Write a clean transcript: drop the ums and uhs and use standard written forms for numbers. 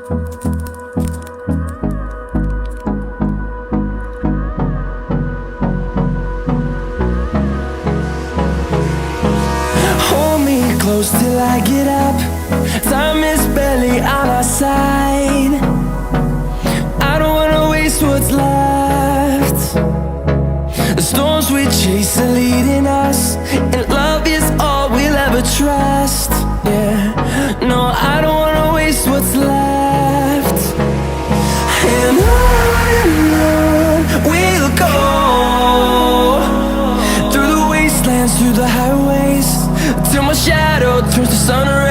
Hold me close till I get up. Time is barely on our side. I don't wanna waste what's left. The storms we chase are leading us, and love is all we'll ever trust. Yeah, no, I don't wanna waste what's left. And on we'll go, through the wastelands, through the highways, till my shadow turns to sun rays.